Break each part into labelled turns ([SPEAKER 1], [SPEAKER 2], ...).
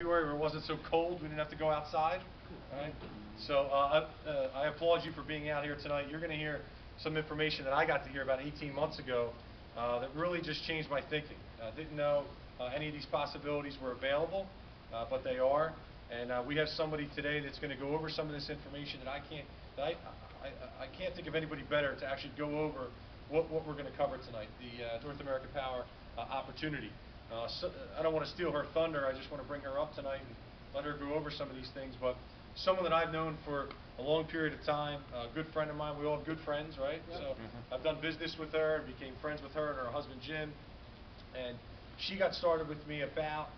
[SPEAKER 1] February where it wasn't so cold, we didn't have to go outside. Right? So I applaud you for being out here tonight. You're going to hear some information that I got to hear about 18 months ago that really just changed my thinking. I didn't know any of these possibilities were available, but they are. And we have somebody today that's going to go over some of this information that I can't think of anybody better to actually go over what we're going to cover tonight, the North American Power opportunity. So I don't want to steal her thunder. I just want to bring her up tonight and let her go over some of these things. But someone that I've known for a long period of time, a good friend of mine. We all have good friends, right? Yep. So I've done business with her and became friends with her and her husband Jim. And she got started with me about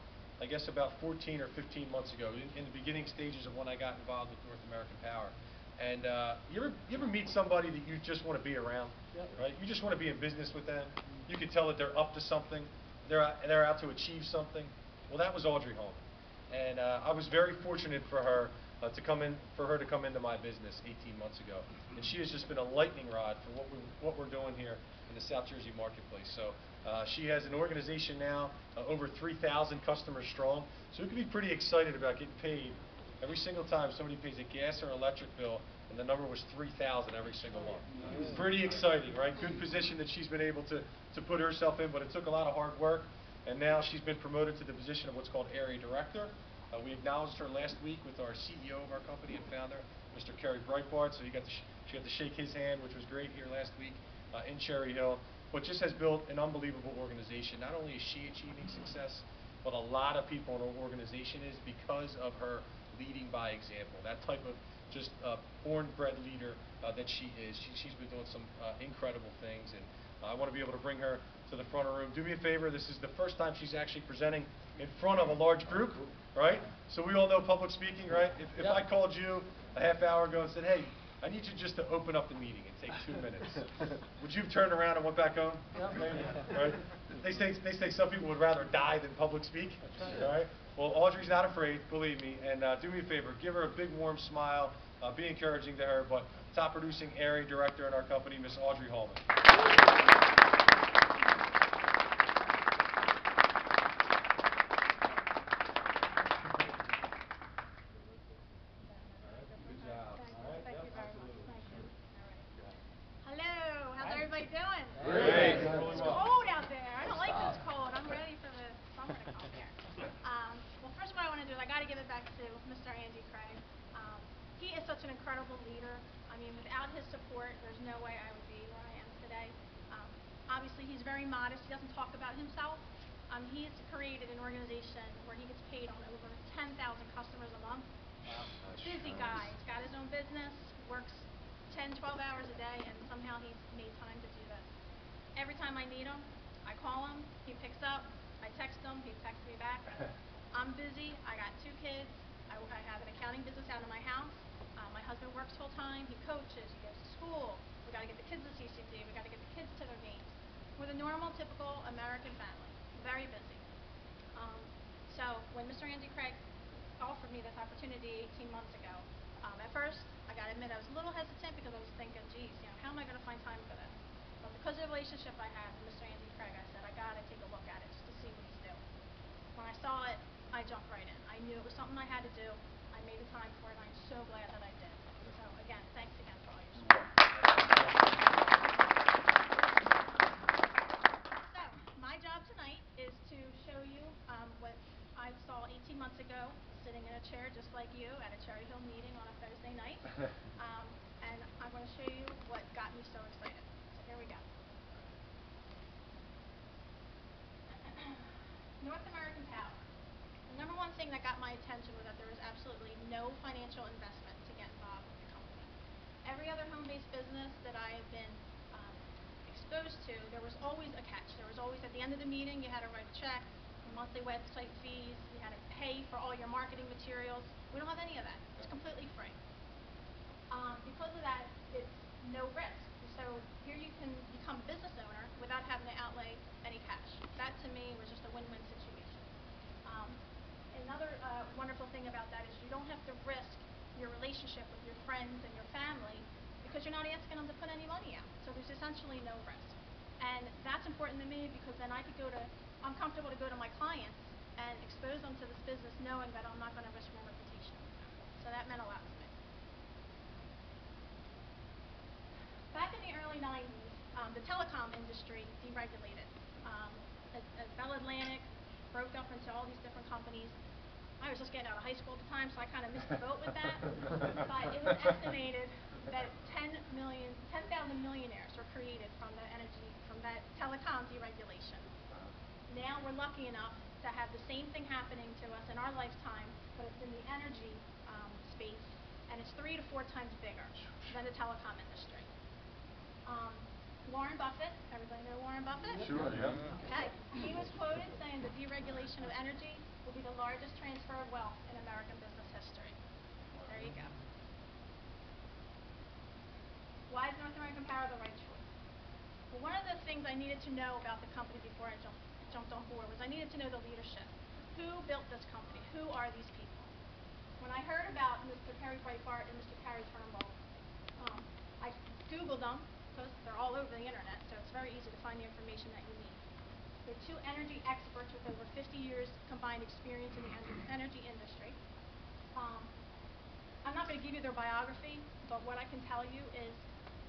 [SPEAKER 1] 14 or 15 months ago, in the beginning stages of when I got involved with North American Power. And you ever meet somebody that you just want to be around, yep, right? You just want to be in business with them. You can tell that they're up to something. They're out to achieve something. Well, that was Audrey Hallman, and I was very fortunate for her to come into my business 18 months ago, and she has just been a lightning rod for what we're doing here in the South Jersey marketplace. So she has an organization now over 3,000 customers strong. So we can be pretty excited about getting paid every single time somebody pays a gas or electric bill, and the number was 3,000 every single one. It's pretty exciting, right? Good position that she's been able to put herself in, but it took a lot of hard work, and now she's been promoted to the position of what's called Area Director. We acknowledged her last week with our CEO of our company and founder, Mr. Kerry Breitbart, so she got to shake his hand, which was great here last week in Cherry Hill, but just has built an unbelievable organization. Not only is she achieving success, but a lot of people in her organization is because of her leading by example. That type of just born-bred leader that she is. She's been doing some incredible things, and I want to be able to bring her to the front of the room. Do me a favor, this is the first time she's actually presenting in front of a large group, right? So we all know public speaking, right? If I called you a half hour ago and said, hey, I need you just to open up the meeting and take 2 minutes, would you have turned around and went back home? Yep. Right? They say some people would rather die than public speak, right? Well, Audrey's not afraid, believe me, and do me a favor, give her a big warm smile, be encouraging to her, but top producing area director in our company, Miss Audrey Hallman.
[SPEAKER 2] Great. It's cold out there. I don't like this cold. I'm ready for the summer to come here. Well, first what I want to do is I got to give it back to Mr. Andy Craig. He is such an incredible leader. I mean, without his support, there's no way I would be where I am today. Obviously, he's very modest. He doesn't talk about himself. He's created an organization where he gets paid on over 10,000 customers a month. Busy guy. He's got his own business, works 10, 12 hours a day, and somehow he's made time to do this. Every time I need him, I call him, he picks up, I text him, he texts me back. I'm busy, I got 2 kids, I have an accounting business out of my house, my husband works full time, he coaches, he goes to school, we got to get the kids to CCD, we got to get the kids to their games. We're the normal, typical American family, very busy. So when Mr. Andy Craig offered me this opportunity 18 months ago, at first, I got to admit, I was a little hesitant because I was thinking, geez, how am I going to find time for this? But because of the relationship I have with Mr. Andy Craig, I said, I got to take a look at it just to see what he's doing. When I saw it, I jumped right in. I knew it was something I had to do. I made the time for it, and I'm so glad that I did. So again, thanks again for all your support. So my job tonight is to show you what I saw 18 months ago, sitting in a chair just like you at a Cherry Hill meeting on a Thursday night. And I'm going to show you what got me so excited. So here we go. North American Power. The number one thing that got my attention was that there was absolutely no financial investment to get involved with the company. Every other home-based business that I have been exposed to, there was always a catch. There was always, at the end of the meeting, you had to write a check, monthly website fees, you had to pay for all your marketing materials. We don't have any of that. It's completely free. Because of that, it's no risk. So here you can become a business owner without having to outlay any cash. That to me was just a win-win situation. Another wonderful thing about that is you don't have to risk your relationship with your friends and your family because you're not asking them to put any money out. So there's essentially no risk. And that's important to me because then I'm comfortable to go to my clients and expose them to this business knowing that so that meant a lot to me. Back in the early 90s, the telecom industry deregulated. Bell Atlantic broke up into all these different companies. I was just getting out of high school at the time, so I kind of missed the boat with that. But it was estimated that 10,000 millionaires were created from that telecom deregulation. Now we're lucky enough to have the same thing happening to us in our lifetime, but it's in the energy space, and it's 3 to 4 times bigger than the telecom industry. Warren Buffett, everybody know Warren Buffett?
[SPEAKER 1] Sure, yeah.
[SPEAKER 2] Okay. He was quoted saying the deregulation of energy will be the largest transfer of wealth in American business history. There you go. Why is North American Power the right choice? Well, one of the things I needed to know about the company before I jumped on board was I needed to know the leadership. Who built this company? Who are these people? When I heard about Mr. Perry Breitbart and Mr. Perry Turnbull, I Googled them, because they're all over the internet, so it's very easy to find the information that you need. They're 2 energy experts with over 50 years combined experience in the energy industry. I'm not going to give you their biography, but what I can tell you is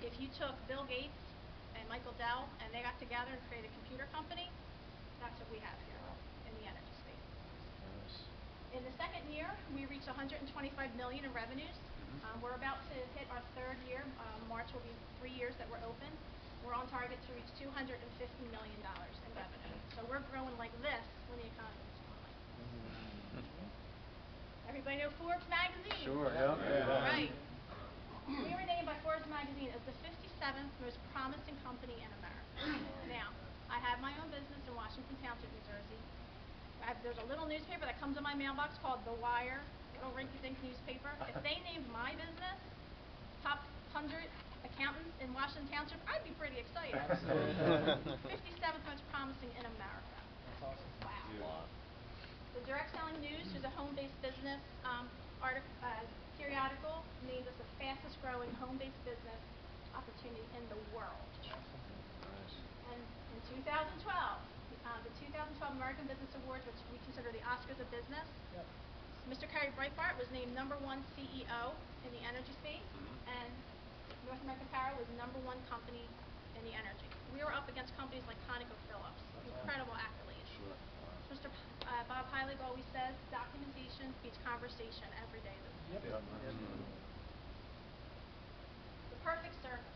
[SPEAKER 2] if you took Bill Gates and Michael Dell and they got together and created a computer company, that's what we have here in the energy space. In the second year, we reached $125 million in revenues. We're about to hit our 3rd year. March will be 3 years that we're open. We're on target to reach $250 million in revenue. So we're growing like this when the economy is growing. Everybody know Forbes magazine?
[SPEAKER 1] Sure, yeah.
[SPEAKER 2] All right. We were named by Forbes magazine as the 57th most promising company in America. Now, I have my own business in Washington Township, New Jersey. There's a little newspaper that comes in my mailbox called The Wire, little rinky-dink newspaper. If they named my business top 100 accountants in Washington Township, I'd be pretty excited. 57th most promising in America.
[SPEAKER 3] That's awesome.
[SPEAKER 2] Wow. The Direct Selling News, who's a home-based business periodical, named us the fastest growing home-based business opportunity in the world. And in 2012, the 2012 American Business Awards, which we consider the Oscars of business, Mr. Perry Breitbart was named #1 CEO in the energy space, and North American Power was #1 company in the energy. We were up against companies like ConocoPhillips. Incredible accolades.
[SPEAKER 1] Sure.
[SPEAKER 2] Mr. Bob Heilig always says, documentation beats conversation every day. The perfect circle.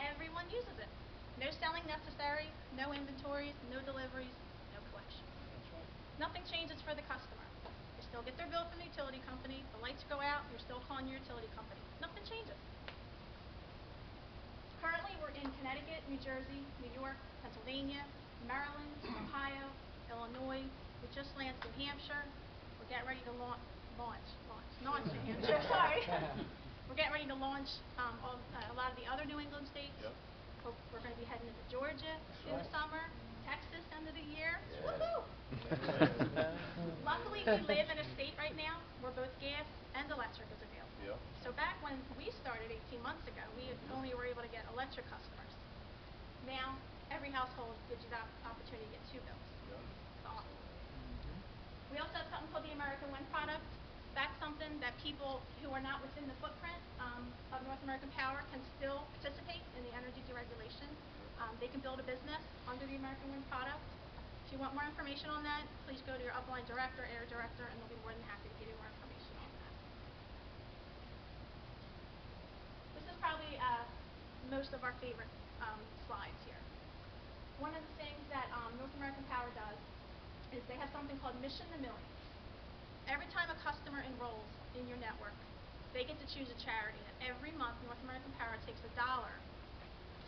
[SPEAKER 2] Everyone uses it. No selling necessary, no inventories, no deliveries, no collection. Nothing changes for the customer. They still get their bill from the utility company, the lights go out, you're still calling your utility company. Nothing changes. Currently, we're in Connecticut, New Jersey, New York, Pennsylvania, Maryland, Ohio, Illinois. We just landed New Hampshire. We're getting ready to launch New Hampshire, sorry. We're getting ready to launch a lot of the other New England states.
[SPEAKER 1] Yep.
[SPEAKER 2] We're going to be heading into Georgia in the summer, Texas end of the year. Woohoo! Luckily, we live in a state right now where both gas and electric is available.
[SPEAKER 1] Yep.
[SPEAKER 2] So back when we started 18 months ago, we only were able to get electric customers. Now, every household gives you the opportunity to get 2 bills.
[SPEAKER 1] Yep.
[SPEAKER 2] It's awesome. We also have something called the American Wind product. That's something that people who are not within the footprint of North American Power can still participate in the energy deregulation. They can build a business under the American Wind product. If you want more information on that, please go to your upline director, air director, and they'll be more than happy to give you more information on that. This is probably most of our favorite slides here. One of the things that North American Power does is they have something called Mission to Millions. Every time a customer enrolls in your network, they get to choose a charity. And every month, North American Power takes $1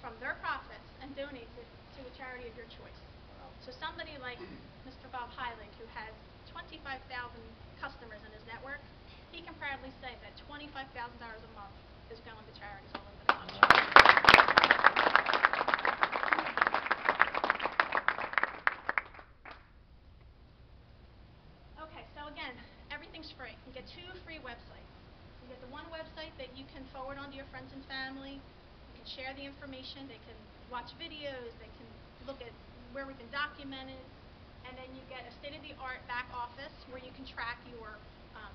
[SPEAKER 2] from their profits and donates it to a charity of your choice. So somebody like Mr. Bob Heilig, who has 25,000 customers in his network, he can proudly say that $25,000 a month is going to charities all over the country. Okay, so again, everything's free. You get 2 free websites. You get the one website that you can forward on to your friends and family. You can share the information. They can watch videos. They can look at where we've been documented. And then you get a state-of-the-art back office where you can track your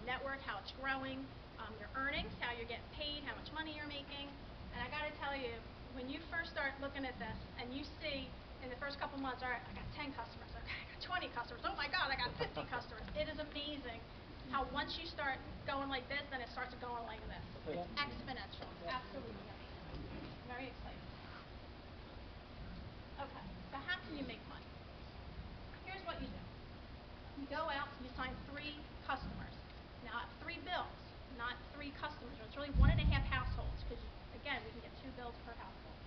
[SPEAKER 2] network, how it's growing, your earnings, how you're getting paid, how much money you're making. And I got to tell you, when you first start looking at this and you see in the first couple months, all right, I got 10 customers, okay, I got 20 customers, oh my God, I got 50 customers. It is amazing how once you start going like this, then it starts going like this. It's exponential. It's absolutely amazing. Very exciting. Okay, so how can you make money? Here's what you do. You go out, you sign 3 customers. Now, 3 bills, not 3 customers. It's really 1.5 households, because, again, we can get 2 bills per household.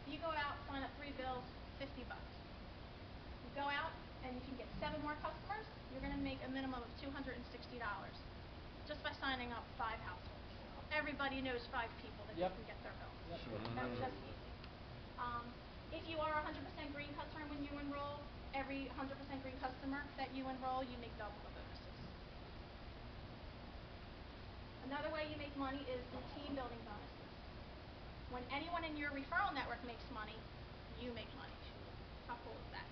[SPEAKER 2] You go out, sign up 3 bills, $50. You go out, and you can get 7 more customers, you're going to make a minimum of $260 just by signing up 5 households. Everybody knows 5 people that you can get their bills. That's just easy. If you are a 100% green customer when you enroll, every 100% green customer that you enroll, you make double the bonuses. Another way you make money is through team building bonuses. When anyone in your referral network makes money, you make money. How cool is that?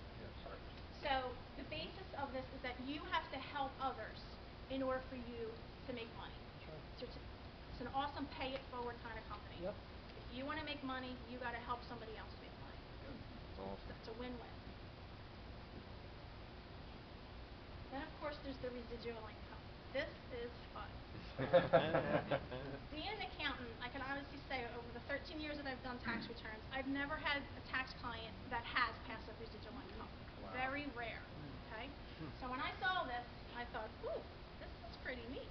[SPEAKER 2] So the basis of this is that you have to help others in order for you to make money. So it's an awesome pay it forward kind of company. If you want to make money, you got to help somebody else make money. It's a win-win. Then of course there's the residual income. This is fun. Being an accountant, I can honestly say over the 13 years that I've done tax returns, I've never had a tax client that has passive residual income. Very rare. Okay? So when I saw this, I thought, ooh, this is pretty neat.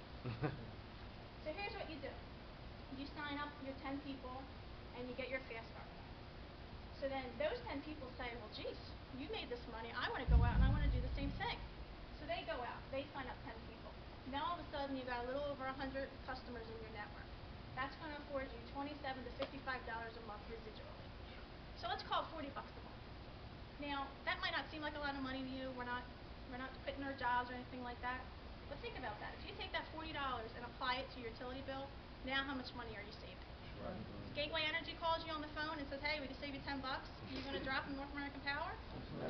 [SPEAKER 2] So here's what you do. You sign up your 10 people and you get your fast start. So then those 10 people say, well, geez, you made this money. I want to go out and I want to do the same thing. So they go out. They sign up 10 people. Now all of a sudden you got a little over 100 customers in your network. That's going to afford you $27 to $55 a month residually. So let's call it $40 a month. Now that might not seem like a lot of money to you. We're not quitting our jobs or anything like that. But think about that. If you take that $40 and apply it to your utility bill, now how much money are you saving? Sure. Gateway Energy calls you on the phone and says, hey, we can save you $10. Are you going to drop in North American Power?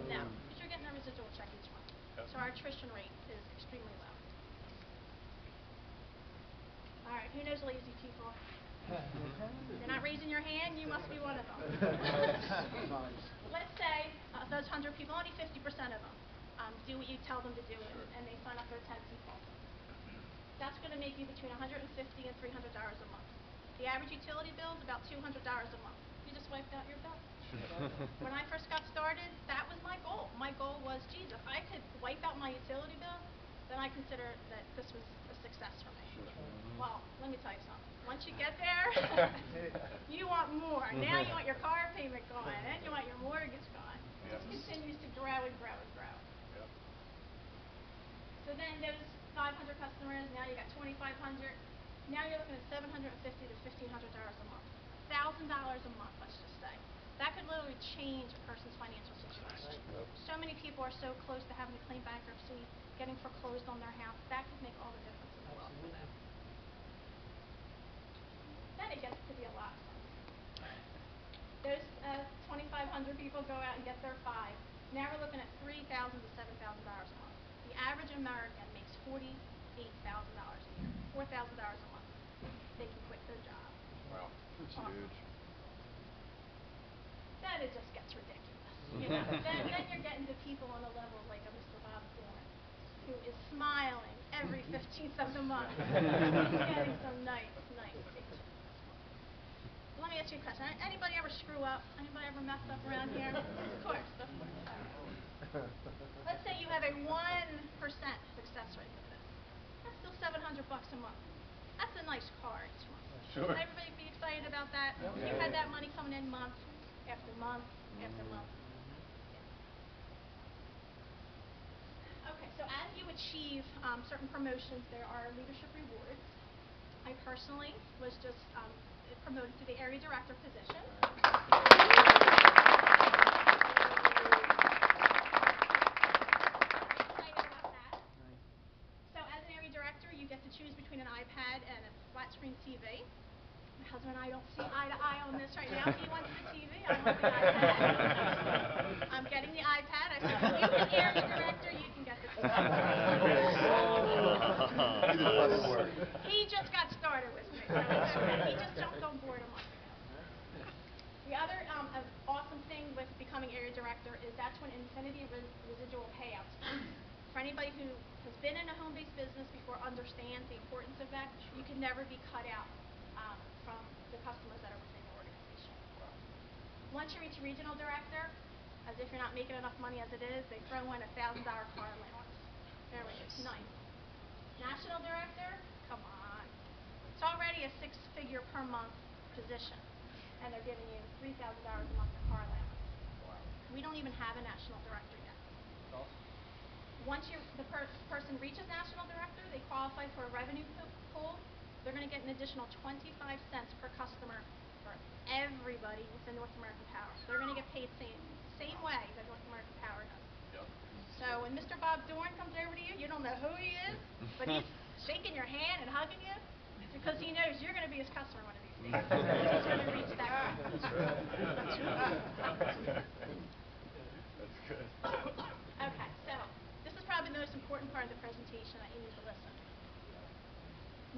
[SPEAKER 2] No, because you're getting a residual check each month. Yep. So our attrition rate is extremely low. All right, who knows lazy people? You're not raising your hand, you must be one of them. Let's say those 100 people, only 50% of them do what you tell them to do, and they sign up their 10 people. That's going to make you between $150 and $300 a month. The average utility bill is about $200 a month. You just wiped out your bill. When I first got started, that was my goal. My goal was, geez, if I could wipe out my utility bill, then I consider that this was a success for me. Well, let me tell you something. Once you get there, you want more. Now you want your car payment gone, and you want your mortgage gone. It just continues to grow and grow and grow. Yep. So then those 500 customers, now you got 2,500. Now you're looking at $750 to $1,500 a month. $1,000 a month, let's just say. That could literally change a person's financial situation. Yep. So many people are so close to having to claim bankruptcy, getting foreclosed on their house. That could make all the difference in the world for them. Then it gets to be a lot of fun. Those 2,500 people go out and get their 5. Now we're looking at $3,000 to $7,000 a month. The average American makes $48,000 a year, $4,000 a month. They can quit their job.
[SPEAKER 3] Wow, that's huge.
[SPEAKER 2] Then it just gets ridiculous. You know? then you're getting to people on a level like a Mr. Bob Dylan, who is smiling every 15th of the month. He's getting some nice paychecks. Let me ask you a question. Anybody ever screw up? Anybody ever mess up around here? Of course. Let's say you have a 1% success rate with this. That's still $700 a month. That's a nice car each month.
[SPEAKER 3] Sure.
[SPEAKER 2] Would everybody be excited about that? Yep. You had that money coming in month after month after month. Okay, so as you achieve certain promotions, there are leadership rewards. I personally was just promoted to the area director position. So as an area director, you get to choose between an iPad and a flat screen TV. My husband and I don't see eye to eye on this right now. He wants the TV, I want the iPad. I'm getting the iPad. I said, you can area director, you can get the TV. He just got started becoming area director is that's when infinity residual payouts. For anybody who has been in a home-based business before understands the importance of that, you can never be cut out from the customers that are within your organization. Once you reach regional director, as if you're not making enough money as it is, they throw in a $1,000 car allowance. There we go, nice. National director, come on. It's already a 6-figure per month position, and they're giving you $3,000 a month in car allowance. Wow. We don't even have a national director yet. Once the person reaches national director, they qualify for a revenue pool. They're going to get an additional 25 cents per customer for everybody within North American Power. They're going to get paid same way that North American Power does.
[SPEAKER 3] Yep.
[SPEAKER 2] So when Mr. Bob Dorn comes over to you, you don't know who he is, but he's shaking your hand and hugging you because he knows you're going to be his customer one of these days. He's going to reach that goal.
[SPEAKER 3] That's right. That's right. That's good.
[SPEAKER 2] Okay, so this is probably the most important part of the presentation that you need to listen.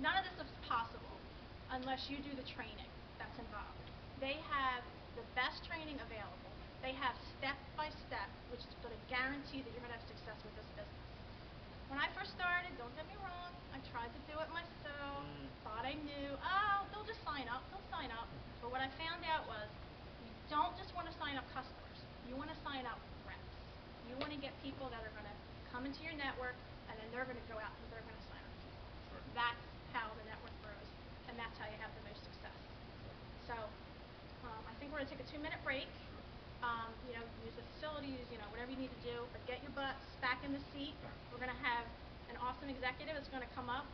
[SPEAKER 2] None of this is possible unless you do the training that's involved. They have the best training available. They have step-by-step, which is going to guarantee that you're going to have success with this business. When I first started, don't get me wrong, I tried to do it myself, thought I knew, oh, they'll just sign up, they'll sign up. But what I found out was, you don't just want to sign up customers, you want to sign up reps. You want to get people that are going to come into your network, and then they're going to go out and they're going to sign up people.
[SPEAKER 3] Sure.
[SPEAKER 2] That's how the network grows, and that's how you have the most success. So, I think we're going to take a 2-minute break. Use the facilities, whatever you need to do, but get your butts back in the seat. We're going to have an awesome executive that's going to come up